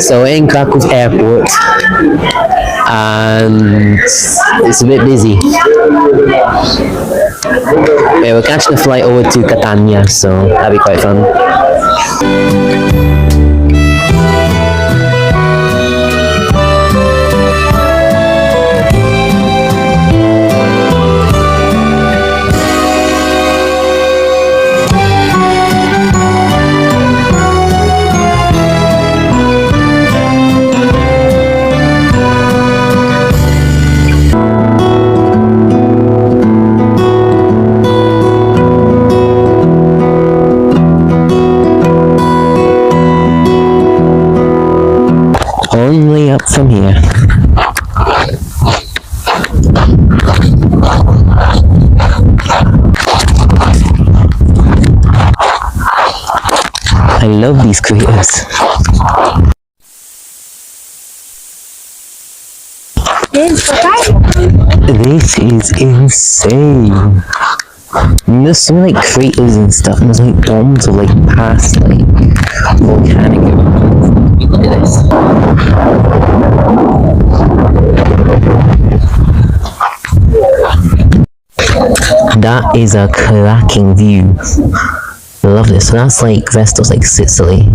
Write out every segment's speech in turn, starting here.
So we're in Krakow airport and it's a bit busy. Yeah, we're catching a flight over to Catania, so that'll be quite fun. Only up from here. I love these creators. This is insane. And there's so many like craters and stuff, and there's like bombs of like past like volcanic eruptions. Look at this. That is a cracking view. I love this. So that's like Vestos, like Sicily.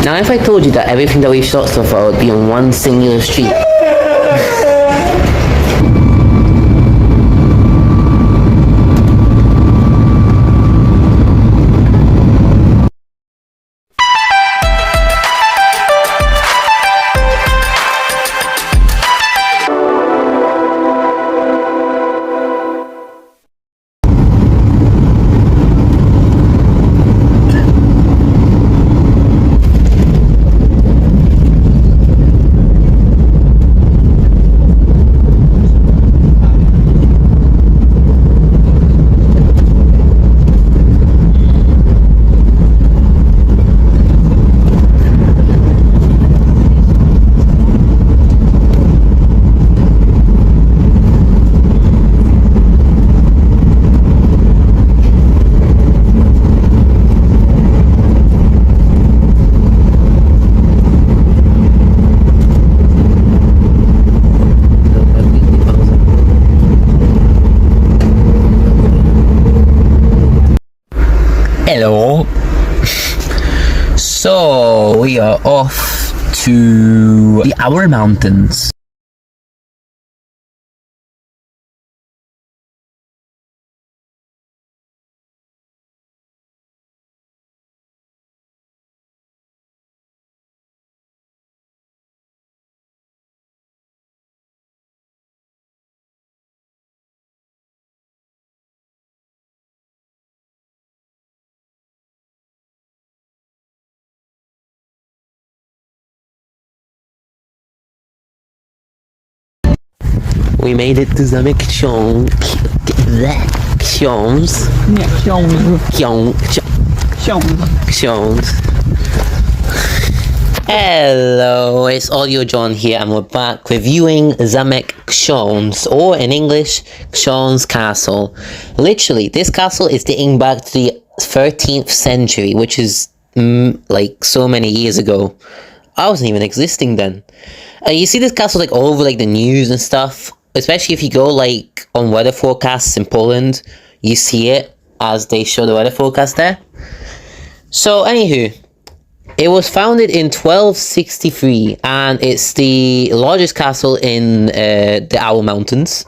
Now if I told you that everything that we've shot so far would be on one singular street. Hello. So we are off to the Our Mountains. We made it to the Książ. Nie, książ. Hello, it's Audio John here and we're back reviewing Zamek Książ, or in English, Książ Castle. Literally, this castle is dating back to the 13th century, which is like so many years ago. I wasn't even existing then. You see this castle like all over like the news and stuff, especially if you go like on weather forecasts in Poland, you see it as they show the weather forecast there. So anywho, It was founded in 1263, and it's the largest castle in the Owl Mountains.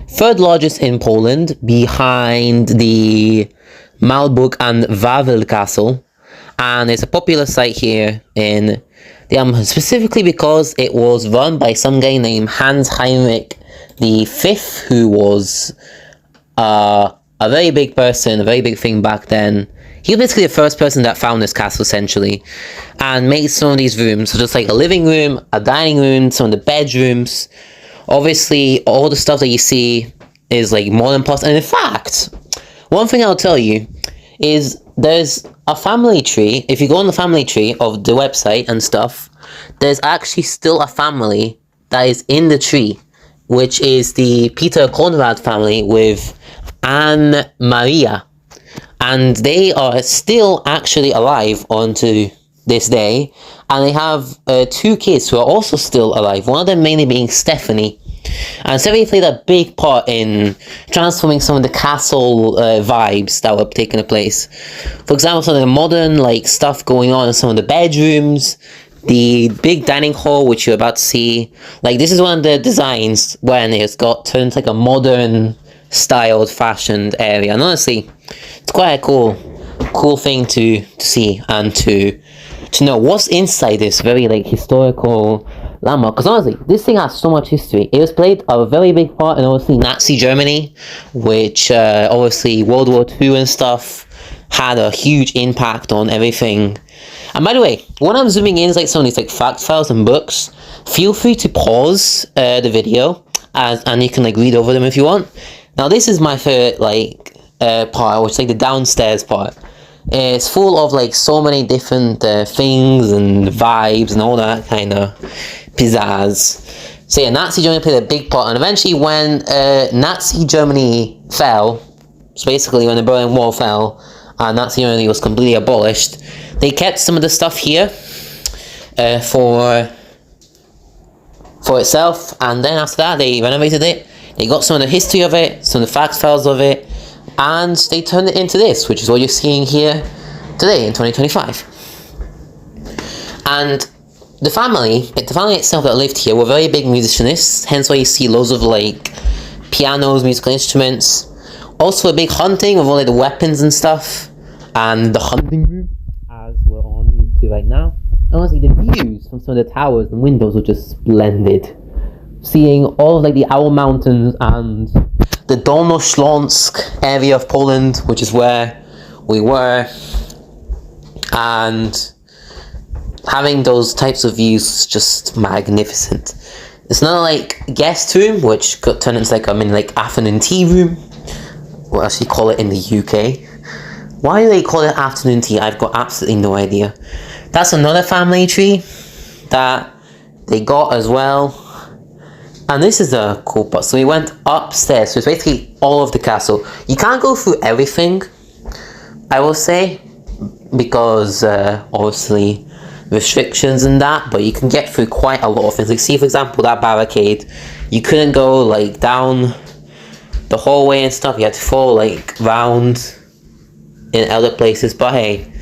Third largest in Poland, behind the Malbork and Wawel Castle. And it's a popular site here in the specifically because it was run by some guy named Hans Heinrich V, who was a very big person, a very big thing back then. He was basically the first person that found this castle, essentially, and made some of these rooms. So just like a living room, a dining room, some of the bedrooms. Obviously, all the stuff that you see is like modern plus. And in fact, one thing I'll tell you is there's a family tree. If you go on the family tree of the website and stuff, there's actually still a family that is in the tree, which is the Peter Conrad family with Anne Maria. And they are still actually alive onto this day. And they have 2 kids who are also still alive. One of them mainly being Stephanie. And Stephanie played a big part in transforming some of the castle vibes that were taking place. For example, some of the modern like stuff going on in some of the bedrooms. The big dining hall, which you're about to see. Like, this is one of the designs when it's got turned like a modern styled, fashioned area. And honestly, it's quite a cool thing to see and to know what's inside this very like historical landmark. Because honestly, this thing has so much history. It was played a very big part in obviously Nazi Germany, which obviously World War II and stuff had a huge impact on everything. And by the way, when I'm zooming in like some of these like fact files and books, feel free to pause the video and you can like read over them if you want. Now this is my favorite like part, which is like the downstairs part. It's full of like so many different things and vibes and all that kind of pizzazz. So yeah, Nazi Germany played a big part, and eventually when Nazi Germany fell, so basically when the Berlin Wall fell and Nazi Germany was completely abolished, they kept some of the stuff here for itself, and then after that they renovated it. They got some of the history of it, some of the fact files of it, and they turned it into this, which is what you're seeing here today in 2025. And the family itself that lived here were very big musicianists, hence why you see loads of like pianos, musical instruments. Also a big hunting with all like, the weapons and stuff, and the hunting room, as we're on to right now. And honestly, the views from some of the towers and windows were just splendid. Seeing all of like the Owl Mountains and the Dolnośląsk area of Poland, which is where we were, and having those types of views is just magnificent. It's not like guest room, which got turned into like a mini like afternoon tea room. What else you call it in the UK? Why do they call it afternoon tea? I've got absolutely no idea. That's another family tree that they got as well. And this is a cool part. So we went upstairs. So it's basically all of the castle. You can't go through everything, I will say, because obviously restrictions and that, but you can get through quite a lot of things. Like, see, for example, that barricade, you couldn't go like down the hallway and stuff. You had to follow like round in other places. But hey,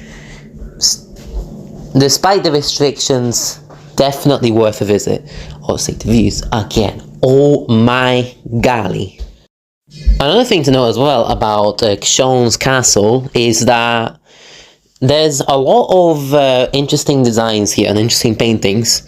despite the restrictions, definitely worth a visit. Obviously, the views again, oh my golly. Another thing to know as well about Książ Castle is that there's a lot of interesting designs here and interesting paintings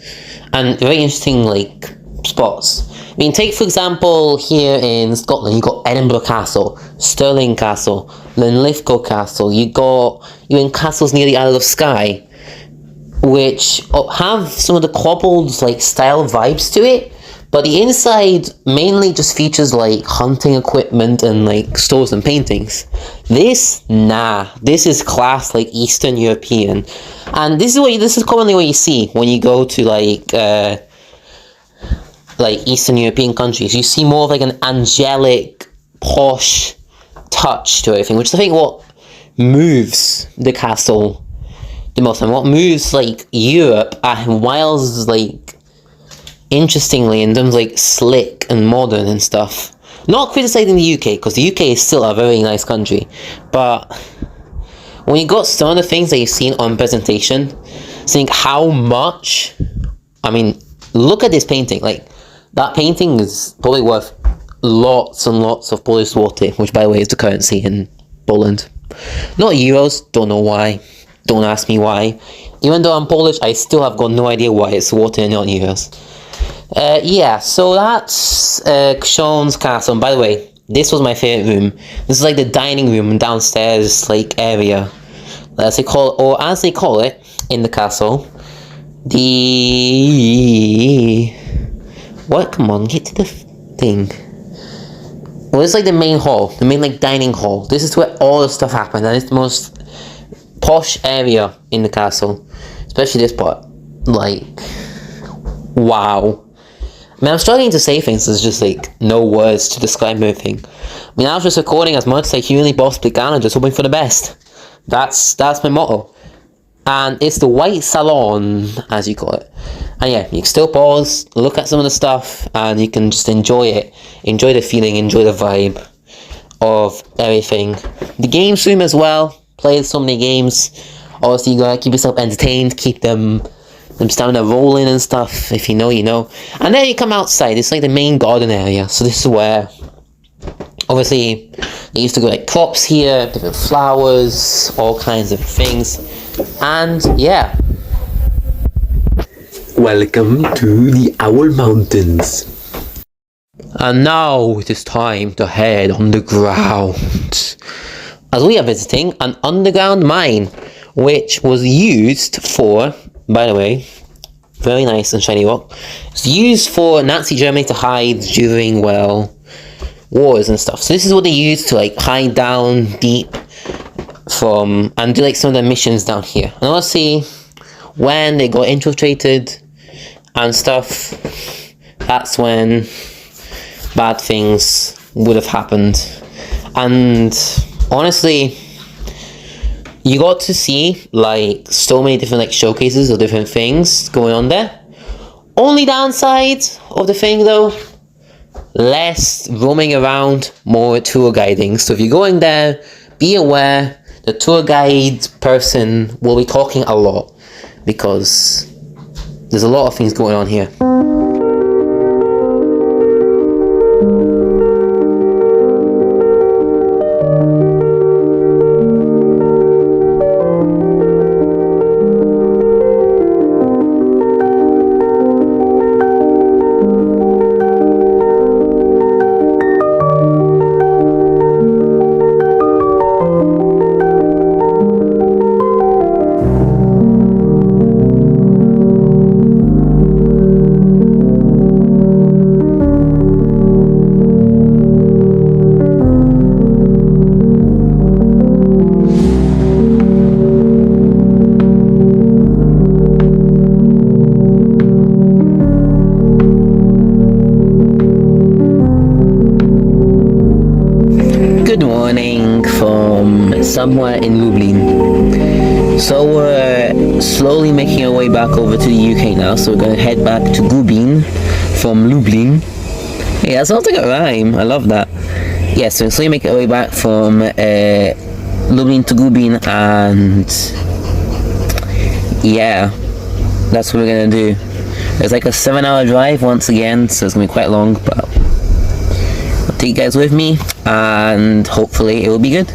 and very interesting like spots. I mean, take for example here in Scotland, you got Edinburgh Castle, Stirling Castle, Linlithgow Castle. You got even castles near the Isle of Skye, which have some of the cobbled like style vibes to it, but the inside mainly just features like hunting equipment and like stores and paintings. This is class like Eastern European, and this is commonly what you see when you go to like Eastern European countries. You see more of like an angelic, posh touch to everything, which is I think what moves the castle the most, and what moves like Europe and Wales like interestingly in terms of like slick and modern and stuff. Not criticizing the UK, because the UK is still a very nice country, but when you got some of the things that you've seen on presentation, think how much. I mean, look at this painting. Like, that painting is probably worth lots and lots of Polish zloty, which, by the way, is the currency in Poland. Not euros. Don't know why. Don't ask me why. Even though I'm Polish, I still have got no idea why it's zloty and not euros. Yeah, so that's Książ Castle. And by the way, this was my favorite room. This is like the dining room downstairs, like, area. As they call it in the castle, what? Come on, get to the thing. Well, it's like the main hall, the main like dining hall. This is where all the stuff happens, and it's the most posh area in the castle, especially this part. Like, wow. I mean, I'm struggling to say things. There's just like no words to describe everything. I mean, I was just recording as much as I humanly possibly can and just hoping for the best. That's my motto. And it's the white salon, as you call it. And yeah, you can still pause, look at some of the stuff, and you can just enjoy it. Enjoy the feeling, enjoy the vibe of everything. The games room as well. Play so many games. Obviously, you gotta keep yourself entertained, keep them stamina rolling and stuff. If you know, you know. And then you come outside. It's like the main garden area. So this is where, obviously, they used to go like props here, different flowers, all kinds of things. And yeah. Welcome to the Owl Mountains. And now it is time to head underground, as we are visiting an underground mine, which was used for, by the way, very nice and shiny rock. It's used for Nazi Germany to hide during, well, wars and stuff. So this is what they used to like hide down deep from and do like some of their missions down here. And obviously, when they got infiltrated and stuff, that's when bad things would have happened. And honestly, you got to see like so many different like showcases of different things going on there. Only downside of the thing though, less roaming around, more tour guiding. So if you're going there, be aware the tour guide person will be talking a lot because there's a lot of things going on here. Somewhere in Lublin. So we're slowly making our way back over to the UK now, so we're going to head back to Gubin from Lublin. Hey, that sounds like a rhyme. I love that. Yeah, so we're slowly making our way back from Lublin to Gubin, and yeah, that's what we're going to do. It's like a 7-hour drive once again, so it's going to be quite long, but I'll take you guys with me, and hopefully it will be good.